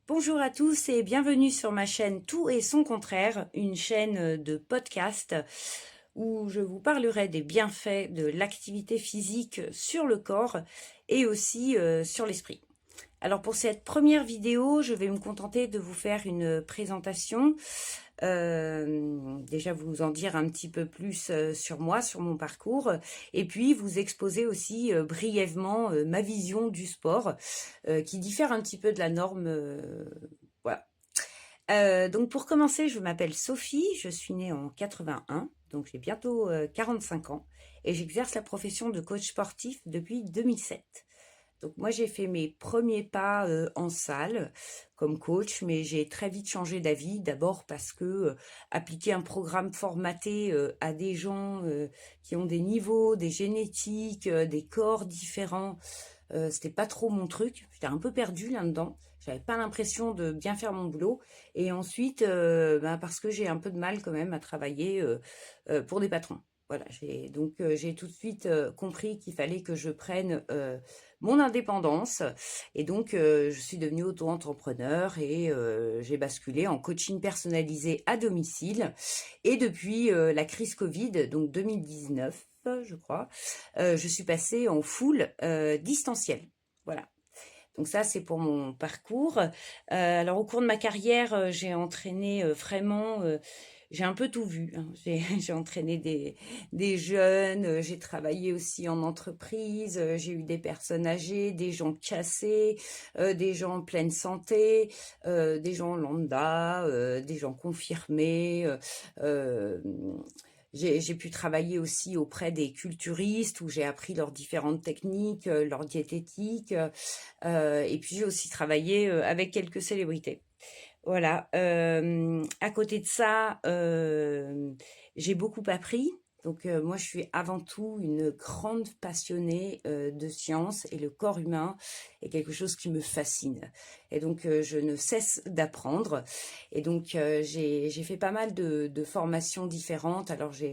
Bonjour à tous et bienvenue sur ma chaîne Tout et son contraire, une chaîne de podcast où je vous parlerai des bienfaits de l'activité physique sur le corps et aussi sur l'esprit. Alors pour cette première vidéo, je vais me contenter de vous faire une présentation, déjà vous en dire un petit peu plus sur moi, sur mon parcours, et puis vous exposer aussi brièvement ma vision du sport, qui diffère un petit peu de la norme. Voilà. Donc pour commencer, je m'appelle Sophie, je suis née en 81, donc j'ai bientôt 45 ans, et j'exerce la profession de coach sportif depuis 2007. Donc moi j'ai fait mes premiers pas en salle comme coach, mais j'ai très vite changé d'avis. D'abord parce que appliquer un programme formaté à des gens qui ont des niveaux, des génétiques, des corps différents, c'était pas trop mon truc. J'étais un peu perdue là-dedans. J'avais pas l'impression de bien faire mon boulot. Et ensuite, parce que j'ai un peu de mal quand même à travailler pour des patrons. Voilà, j'ai tout de suite compris qu'il fallait que je prenne mon indépendance, et donc je suis devenue auto-entrepreneur et j'ai basculé en coaching personnalisé à domicile. Et depuis la crise Covid, donc 2019, je crois, je suis passée en full distanciel. Voilà. Donc ça, c'est pour mon parcours. Alors au cours de ma carrière, j'ai entraîné vraiment, j'ai un peu tout vu, hein. J'ai entraîné des jeunes, j'ai travaillé aussi en entreprise, j'ai eu des personnes âgées, des gens cassés, des gens en pleine santé, des gens lambda, des gens confirmés. Euh, j'ai pu travailler aussi auprès des culturistes où j'ai appris leurs différentes techniques, leur diététique. Et puis j'ai aussi travaillé avec quelques célébrités. Voilà. À côté de ça, j'ai beaucoup appris. Donc moi, je suis avant tout une grande passionnée de science, et le corps humain est quelque chose qui me fascine. Et donc je ne cesse d'apprendre. Et donc j'ai fait pas mal de formations différentes. Alors je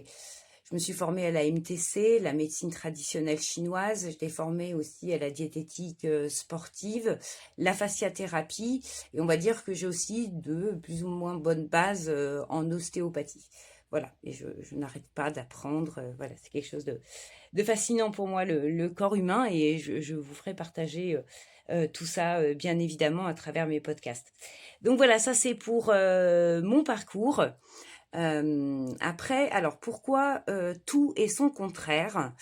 me suis formée à la MTC, la médecine traditionnelle chinoise. J'étais formée aussi à la diététique sportive, la fasciathérapie. Et on va dire que j'ai aussi de plus ou moins bonnes bases en ostéopathie. Voilà, et je n'arrête pas d'apprendre. Voilà, c'est quelque chose de fascinant pour moi, le corps humain, et je vous ferai partager tout ça, bien évidemment, à travers mes podcasts. Donc voilà, ça c'est pour mon parcours. Après, alors pourquoi tout et son contraire?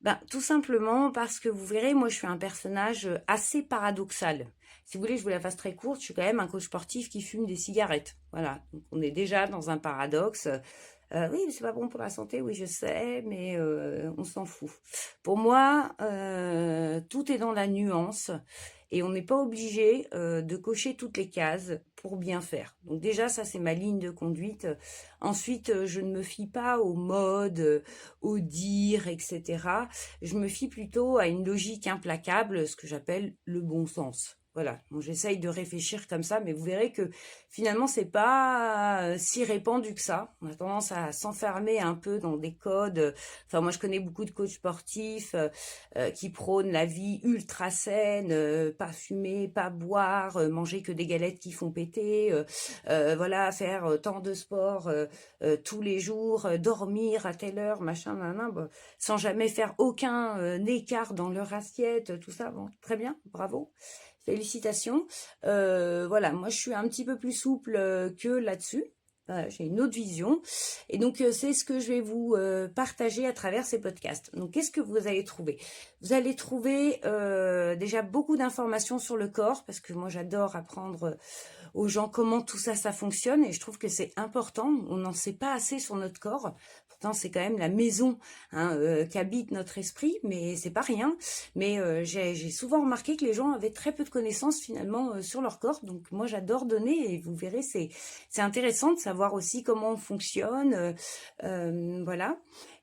Ben, tout simplement parce que vous verrez, moi je suis un personnage assez paradoxal. Si vous voulez, je vous la fasse très courte, je suis quand même un coach sportif qui fume des cigarettes. Voilà, donc on est déjà dans un paradoxe. Oui, mais c'est pas bon pour la santé, oui je sais, mais on s'en fout. Pour moi, tout est dans la nuance, et on n'est pas obligé de cocher toutes les cases pour bien faire. Donc déjà, ça c'est ma ligne de conduite. Ensuite, je ne me fie pas aux modes, aux dires, etc. Je me fie plutôt à une logique implacable, ce que j'appelle le bon sens. Voilà, donc j'essaye de réfléchir comme ça, mais vous verrez que finalement c'est pas si répandu que ça. On a tendance à s'enfermer un peu dans des codes. Enfin, moi je connais beaucoup de coachs sportifs qui prônent la vie ultra saine, pas fumer, pas boire, manger que des galettes qui font péter, voilà, faire tant de sport tous les jours, dormir à telle heure, machin, nan, bon, sans jamais faire aucun écart dans leur assiette, tout ça. Bon, très bien, bravo. Félicitations. Voilà, moi je suis un petit peu plus souple que là-dessus. J'ai une autre vision. Et donc, c'est ce que je vais vous partager à travers ces podcasts. Donc, qu'est-ce que vous allez trouver? Vous allez trouver déjà beaucoup d'informations sur le corps, parce que moi, j'adore apprendre aux gens comment tout ça, ça fonctionne. Et je trouve que c'est important. On n'en sait pas assez sur notre corps. Pourtant, c'est quand même la maison, hein, qu'habite notre esprit, mais c'est pas rien. Mais j'ai souvent remarqué que les gens avaient très peu de connaissances finalement sur leur corps. Donc moi, j'adore donner, et vous verrez, c'est intéressant de savoir savoir aussi comment on fonctionne, voilà.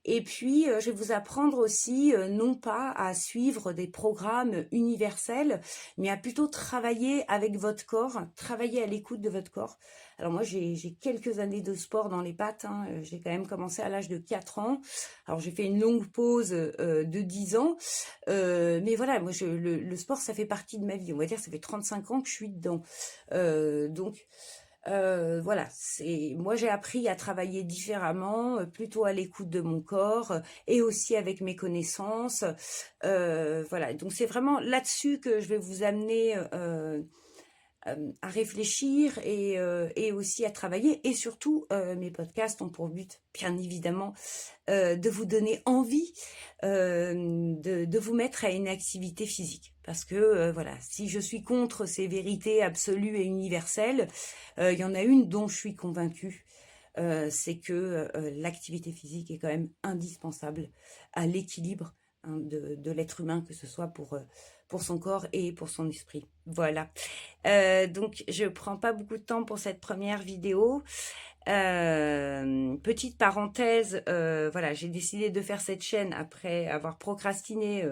Et puis, je vais vous apprendre aussi, non pas à suivre des programmes universels, mais à plutôt travailler avec votre corps, travailler à l'écoute de votre corps. Alors moi, j'ai quelques années de sport dans les pattes, hein, j'ai quand même commencé à l'âge de 4 ans. Alors j'ai fait une longue pause, de 10 ans, mais voilà, moi le sport, ça fait partie de ma vie. On va dire, ça fait 35 ans que je suis dedans. Donc voilà, moi j'ai appris à travailler différemment, plutôt à l'écoute de mon corps, et aussi avec mes connaissances. Voilà, donc c'est vraiment là-dessus que je vais vous amener, à réfléchir et aussi à travailler. Et surtout, mes podcasts ont pour but, bien évidemment, de vous donner envie, de vous mettre à une activité physique. Parce que voilà, si je suis contre ces vérités absolues et universelles, il y en a une dont je suis convaincue, c'est que l'activité physique est quand même indispensable à l'équilibre, hein, de l'être humain, que ce soit pour son corps et pour son esprit. Voilà. Donc, je prends pas beaucoup de temps pour cette première vidéo. Petite parenthèse, voilà, j'ai décidé de faire cette chaîne après avoir procrastiné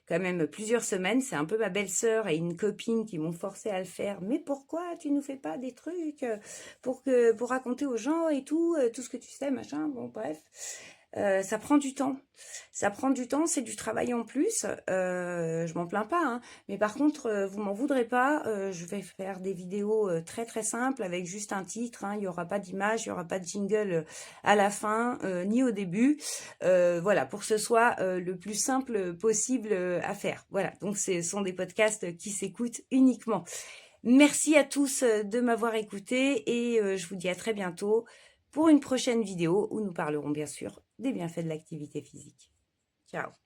quand même plusieurs semaines. C'est un peu ma belle-sœur et une copine qui m'ont forcé à le faire. Mais pourquoi tu nous fais pas des trucs pour raconter aux gens et tout ce que tu sais, machin. Bon, bref. Ça prend du temps. Ça prend du temps, c'est du travail en plus. Je m'en plains pas, hein. Mais par contre, vous m'en voudrez pas. Je vais faire des vidéos très très simples avec juste un titre, hein. Il y aura pas d'image, il y aura pas de jingle à la fin, ni au début. Voilà, pour que ce soit le plus simple possible à faire. Voilà, donc ce sont des podcasts qui s'écoutent uniquement. Merci à tous de m'avoir écouté et je vous dis à très bientôt pour une prochaine vidéo où nous parlerons bien sûr des bienfaits de l'activité physique. Ciao.